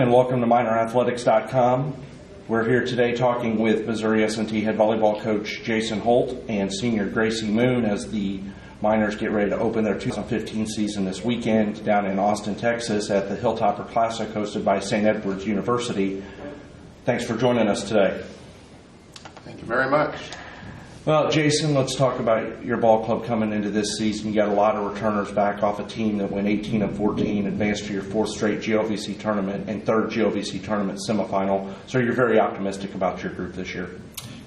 and welcome to MinorAthletics.com. We're here today talking with Missouri S&T head volleyball coach Jason Holt and senior Gracey Moon as the Miners get ready to open their 2015 season this weekend down in Austin, Texas at the Hilltopper Classic hosted by St. Edward's University. Thanks for joining us today. Thank you very much. Well, Jason, let's talk about your ball club coming into this season. You got a lot of returners back off a team that went 18-14, advanced to your fourth straight GLVC tournament and third GLVC tournament semifinal. So you're very optimistic about your group this year.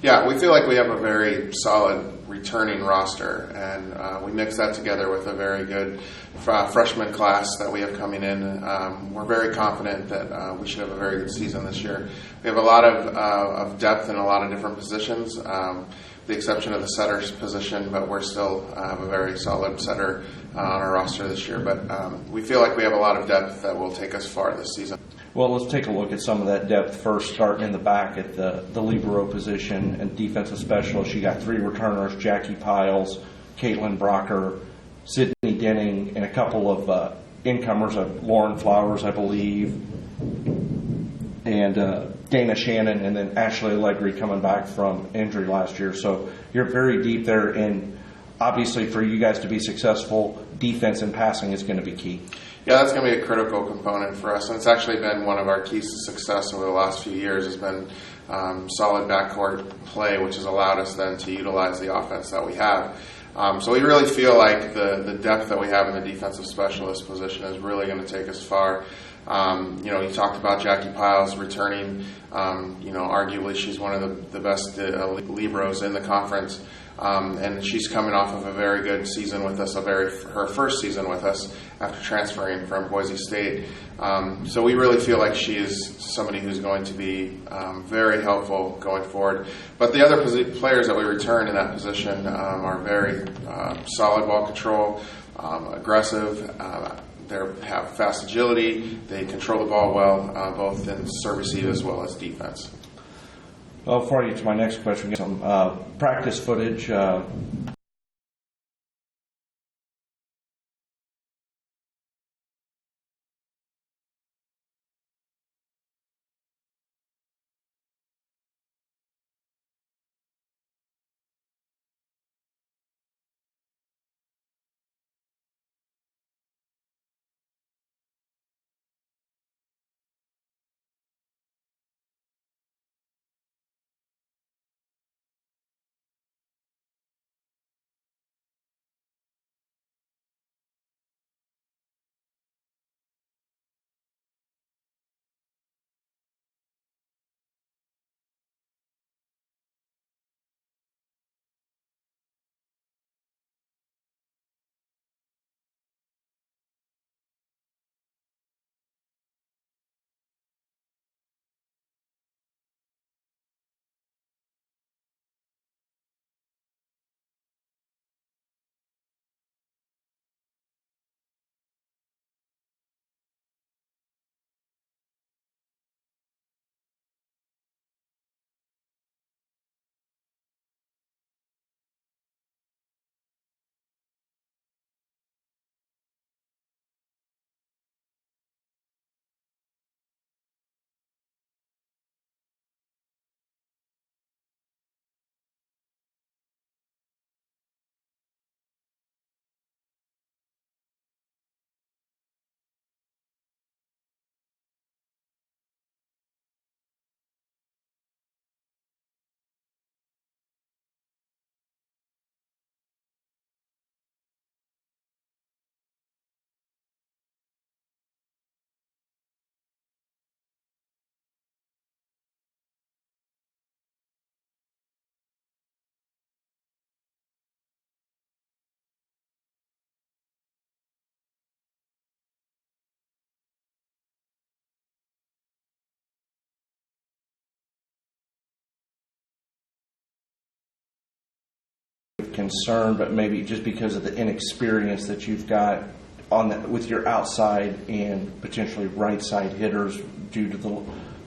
Yeah, we feel like we have a very solid returning roster, and we mix that together with a very good freshman class that we have coming in. We're very confident that we should have a very good season this year. We have a lot of depth in a lot of different positions. The exception of the setter's position, but we're still have a very solid setter on our roster this year. But we feel like we have a lot of depth that will take us far this season. Well, let's take a look at some of that depth first, starting in the back at the libero position and defensive specialist. You got three returners, Jackie Piles, Caitlin Brocker, Sydney Denning, and a couple of incomers, Lauren Flowers, I believe, and Dana Shannon, and then Ashley Allegri coming back from injury last year. So you're very deep there, and obviously for you guys to be successful, defense and passing is going to be key. Yeah, that's going to be a critical component for us, and it's actually been one of our keys to success over the last few years has been solid backcourt play, which has allowed us then to utilize the offense that we have. So we really feel like the depth that we have in the defensive specialist position is really going to take us far. You talked about Jackie Piles returning. Arguably she's one of the best liberos in the conference. And she's coming off of a very good season with us, her first season with us after transferring from Boise State. So we really feel like she is somebody who's going to be very helpful going forward. But the other players that we return in that position are very solid ball control, aggressive. They have fast agility. They control the ball well, both in serve receive as well as defense. Well, before I get to my next question, we get some practice footage. Concern, but maybe just because of the inexperience that you've got with your outside and potentially right side hitters due to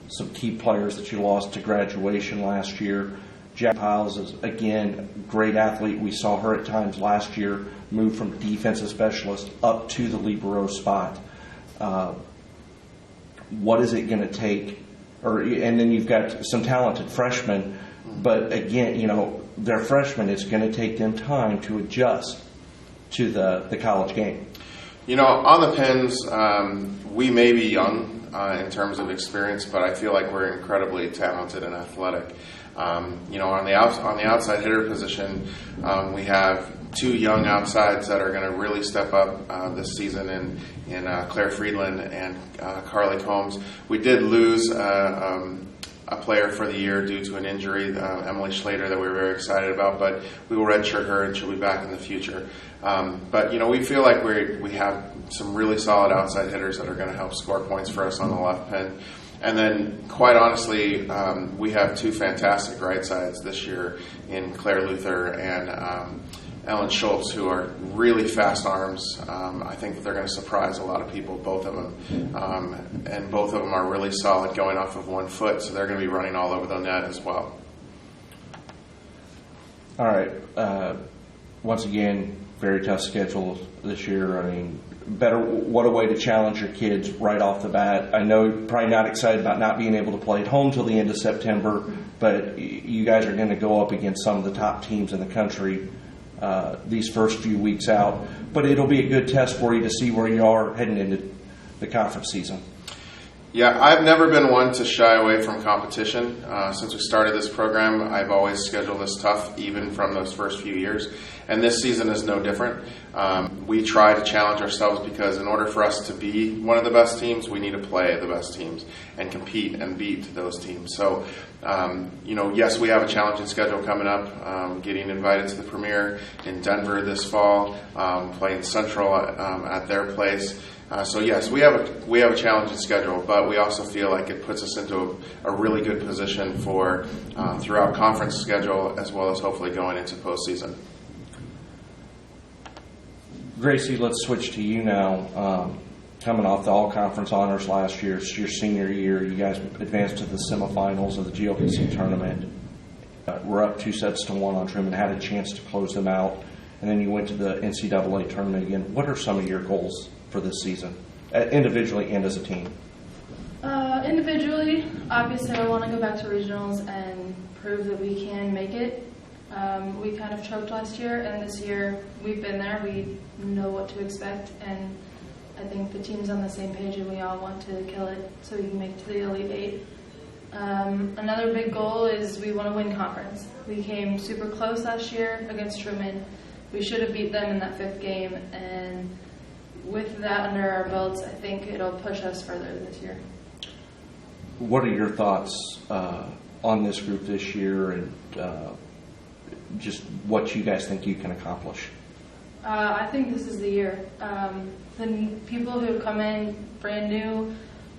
some key players that you lost to graduation last year. Jack Piles is, again, a great athlete. We saw her at times last year move from defensive specialist up to the libero spot. what is it going to take? And then you've got some talented freshmen, but again, they're freshmen. It's going to take them time to adjust to the college game. On the Pins, we may be young in terms of experience, but I feel like we're incredibly talented and athletic. On the outside hitter position, we have two young outsides that are going to really step up this season in Claire Friedland and Carly Combs. We did lose a player for the year due to an injury, Emily Schlater, that we were very excited about, but we will redshirt her and she'll be back in the future. But we feel like we have some really solid outside hitters that are going to help score points for us on the left pin. And then, quite honestly, we have two fantastic right sides this year in Claire Luther and Ellen Schultz, who are really fast arms. I think that they're going to surprise a lot of people, both of them. And both of them are really solid going off of 1 foot, so they're going to be running all over the net as well. All right. Once again, very tough schedule this year. What a way to challenge your kids right off the bat. I know you're probably not excited about not being able to play at home till the end of September, but you guys are going to go up against some of the top teams in the country these first few weeks out. But it'll be a good test for you to see where you are heading into the conference season. Yeah, I've never been one to shy away from competition. Since we started this program, I've always scheduled this tough, even from those first few years. And this season is no different. We try to challenge ourselves because in order for us to be one of the best teams, we need to play the best teams and compete and beat those teams. So, yes, we have a challenging schedule coming up. Getting invited to the premiere in Denver this fall, playing Central at their place. So yes, we have a challenging schedule, but we also feel like it puts us into a really good position for throughout conference schedule as well as hopefully going into postseason. Gracey, let's switch to you now. Coming off the all-conference honors last year, it's your senior year. You guys advanced to the semifinals of the GLPC tournament. We're up 2-1 on Truman, had a chance to close them out, and then you went to the NCAA tournament again. What are some of your goals for this season, individually and as a team? Individually, obviously I want to go back to regionals and prove that we can make it. We kind of choked last year, and this year we've been there. We know what to expect, and I think the team's on the same page and we all want to kill it so we can make it to the Elite Eight. Another big goal is we want to win conference. We came super close last year against Truman. We should have beat them in that 5th game, and with that under our belts, I think it'll push us further this year. What are your thoughts on this group this year and just what you guys think you can accomplish? I think this is the year. The people who have come in brand new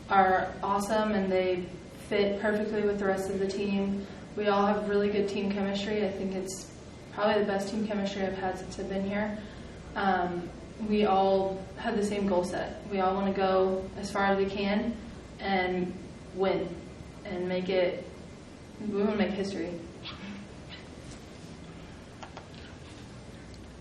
are awesome, and they fit perfectly with the rest of the team. We all have really good team chemistry. I think it's probably the best team chemistry I've had since I've been here. We all have the same goal set. We all want to go as far as we can and win and make it. We want to make history.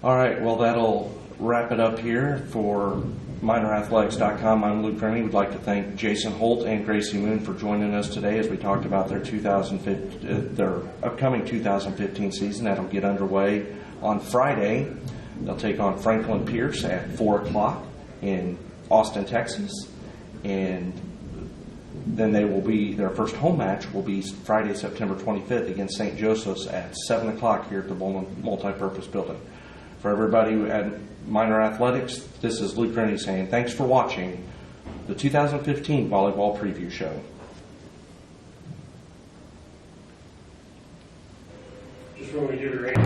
All right, well, that'll wrap it up here for MinorAthletics.com. I'm Luke Rennie. We'd like to thank Jason Holt and Gracey Moon for joining us today as we talked about their upcoming 2015 season. That'll get underway on Friday. They'll take on Franklin Pierce at 4 o'clock in Austin, Texas. And then their first home match will be Friday, September 25th against St. Joseph's at 7 o'clock here at the Bowman Multipurpose Building. For everybody at Minor Athletics, this is Luke Rennie saying thanks for watching the 2015 Volleyball Preview Show. Just when we give it right.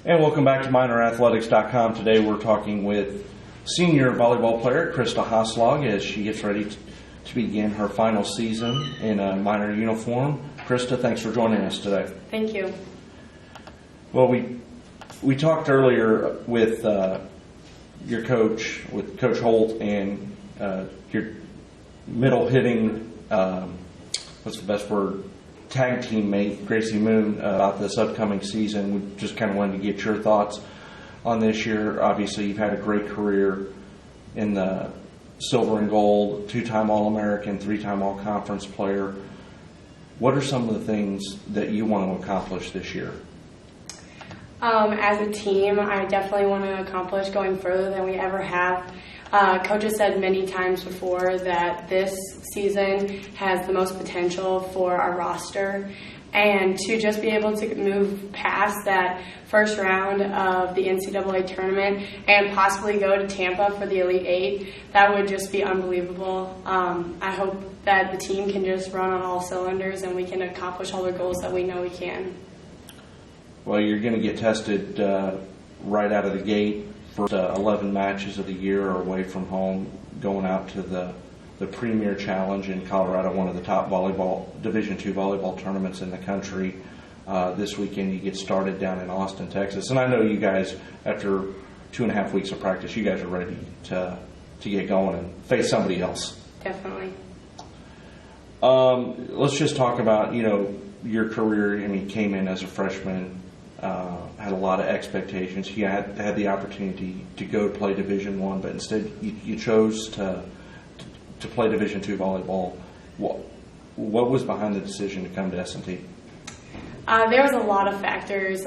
And welcome back to MinorAthletics.com. Today we're talking with senior volleyball player Krista Haslag as she gets ready to begin her final season in a minor uniform. Krista, thanks for joining us today. Thank you. Well, we talked earlier with your coach, with Coach Holt, and your middle hitting, what's the best word, tag teammate, Gracey Moon, about this upcoming season. We just kind of wanted to get your thoughts on this year. Obviously, you've had a great career in the silver and gold, 2-time All-American, 3-time All-Conference player. What are some of the things that you want to accomplish this year? As a team, I definitely want to accomplish going further than we ever have. Coach has said many times before that this season has the most potential for our roster, and to just be able to move past that first round of the NCAA tournament and possibly go to Tampa for the Elite Eight, that would just be unbelievable. I hope that the team can just run on all cylinders and we can accomplish all the goals that we know we can. Well, you're going to get tested right out of the gate. First 11 matches of the year are away from home, going out to the Premier Challenge in Colorado, one of the top Division II volleyball tournaments in the country. This weekend you get started down in Austin, Texas. And I know you guys, after 2.5 weeks of practice, you guys are ready to get going and face somebody else. Definitely. Let's just talk about, your career. I mean, came in as a freshman, had a lot of expectations. You had the opportunity to go play Division I, but instead you chose to play Division II volleyball. What was behind the decision to come to S&T? There was a lot of factors.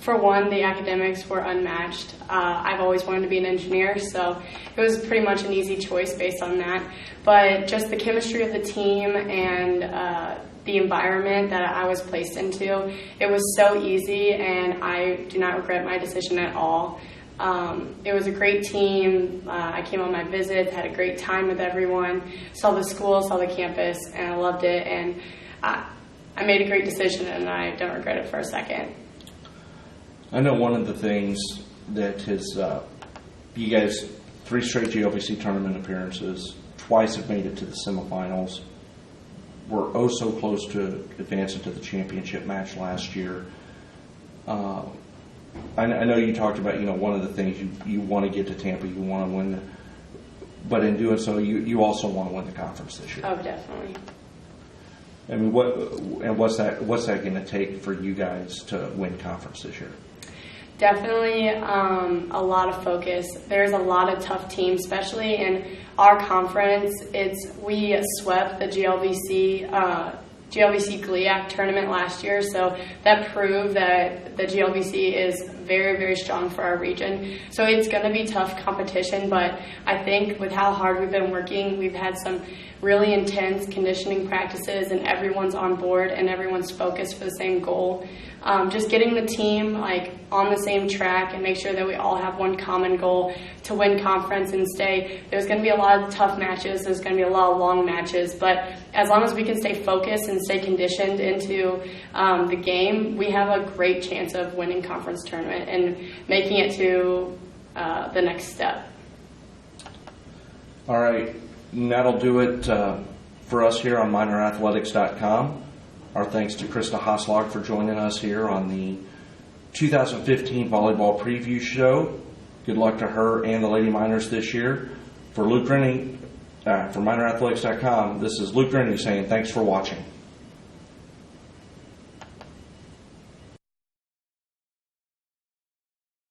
For one, the academics were unmatched. I've always wanted to be an engineer, so it was pretty much an easy choice based on that. But just the chemistry of the team and the environment that I was placed into, it was so easy, and I do not regret my decision at all. It was a great team. I came on my visits, had a great time with everyone, saw the school, saw the campus, and I loved it. And I made a great decision, and I don't regret it for a second. I know one of the things that has, you guys, 3 straight GLVC tournament appearances, twice have made it to the semifinals. We're oh so close to advancing to the championship match last year. I know you talked about, one of the things you want to get to Tampa, you want to win, but in doing so, you also want to win the conference this year. Oh, definitely. I mean, what's that going to take for you guys to win conference this year? Definitely a lot of focus. There's a lot of tough teams, especially in our conference. We swept the GLVC GLVC tournament last year, so that proved that the GLVC is very, very strong for our region. So it's going to be tough competition, but I think with how hard we've been working, we've had some really intense conditioning practices, and everyone's on board and everyone's focused for the same goal. Just getting the team on the same track and make sure that we all have one common goal to win conference and stay. There's going to be a lot of tough matches. There's going to be a lot of long matches, but as long as we can stay focused and stay conditioned into the game, we have a great chance of winning conference tournament and making it to the next step. All right, and that'll do it for us here on minorathletics.com. Our thanks to Krista Haslag for joining us here on the 2015 Volleyball Preview Show. Good luck to her and the Lady Miners this year. For Luke Rennie, for minorathletics.com, this is Luke Rennie saying thanks for watching.